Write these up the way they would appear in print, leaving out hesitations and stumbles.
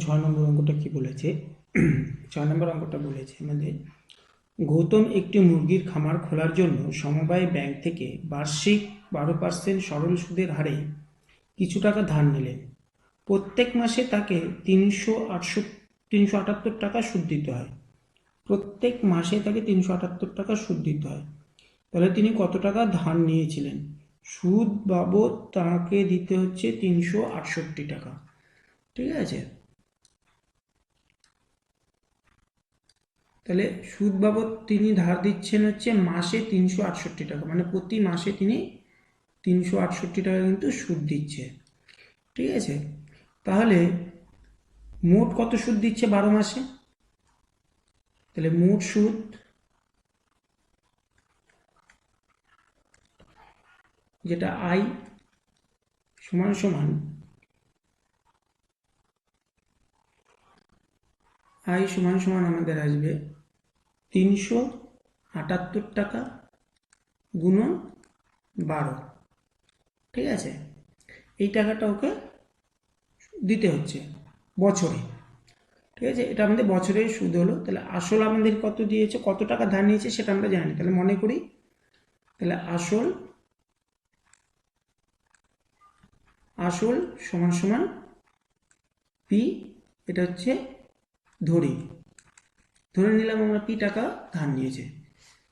ছয় নম্বর অঙ্কটা কি বলেছে? 6 নম্বর অঙ্কটা বলেছে আমাদের, গৌতম একটি মুরগির খামার খোলার জন্য সমবায় ব্যাংক থেকে বার্ষিক 12% সরল সুদের হারে কিছু টাকা ধার নিলেন। প্রত্যেক মাসে তাকে 378 টাকা সুদ দিতে হয়। প্রত্যেক মাসে তাকে 378 টাকা সুদ দিতে হয়। তাহলে তিনি কত টাকা ধার নিয়েছিলেন? সুদ বাবদ তাকে দিতে হচ্ছে 368 টাকা। ঠিক আছে, তাহলে সুদ বাবদ তিনি ধার দিচ্ছেন হচ্ছে মাসে 368 টাকা, মানে প্রতি মাসে তিনি 368 টাকা কিন্তু সুদ দিচ্ছে। ঠিক আছে, তাহলে মোট কত সুদ দিচ্ছে 12 মাসে? তাহলে মোট সুদ, যেটা আই সমান সমান আমাদের আসবে 378 টাকা গুণন 12। ঠিক আছে, এই টাকাটা ওকে দিতে হচ্ছে বছরে। ঠিক আছে, এটা আমাদের বছরের সুদ হলো। তাহলে আসল আমাদের কত দিয়েছে, কত টাকা ধার নিয়েছে সেটা আমরা জানি। তাহলে মনে করি, তাহলে আসল সমান সমান পি, এটা হচ্ছে ধরে নিলাম আমরা পি টাকা ধার নিয়েছে।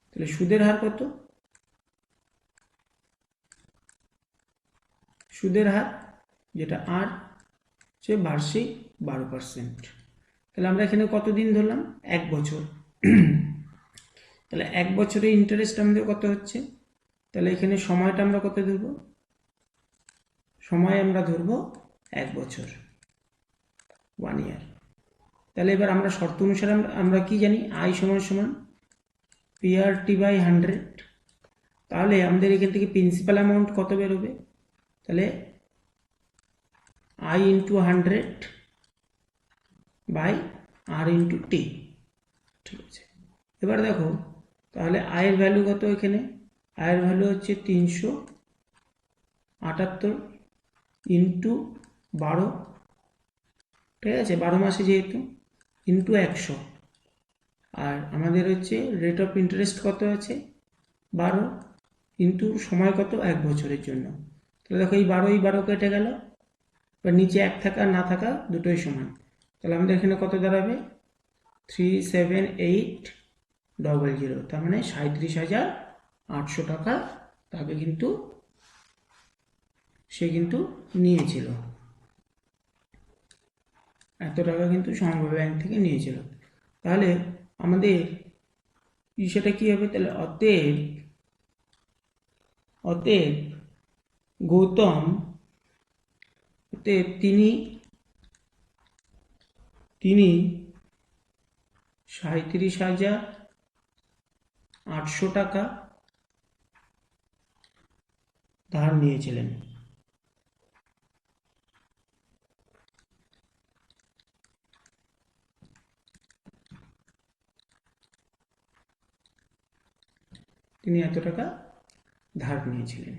তাহলে সুদের হার কত? সুদের হার যেটা আর হচ্ছে বার্ষিক 12%। তাহলে আমরা এখানে কত দিন ধরলাম? 1 বছর। তাহলে 1 বছরের ইন্টারেস্ট আমাদের কত হচ্ছে? তাহলে এখানে সময়টা আমরা কত ধরবো? সময় আমরা ধরবো 1 বছর, 1 ইয়ার। তাহলে এবার আমরা শর্ত অনুসারে আমরা কি জানি? আই সমান সমান পিআরটি বাই 100। তাহলে আমাদের এখান থেকে প্রিন্সিপাল অ্যামাউন্ট কত বেরোবে? তাহলে I into 100 by R into T. ঠিক আছে, এবার দেখো, তাহলে আয়ের ভ্যালু কত? এখানে আয়ের ভ্যালু হচ্ছে 378 ইন্টু 12। ঠিক আছে, 12 মাসে যেহেতু, ইন্টু 100। আর আমাদের হচ্ছে রেট অফ ইন্টারেস্ট কত আছে? 12 ইন্টু সময় কত? 1 বছরের জন্য। তাহলে দেখো, এই 12 কেটে গেল, এবার নিচে 1 থাকা না থাকা দুটোই সমান। তাহলে আমাদের এখানে কত দাঁড়াবে? 37800, তার মানে 37,800 টাকা তাকে কিন্তু সে কিন্তু নিয়েছিল। এত টাকা কিন্তু সমবায় ব্যাংক থেকে নিয়েছিল। তাহলে আমাদের সেটা কি হবে? তাহলে অতএব গৌতম, তিনি 37,800 টাকা ধার নিয়েছিলেন। তিনি এত টাকা ধার নিয়েছিলেন।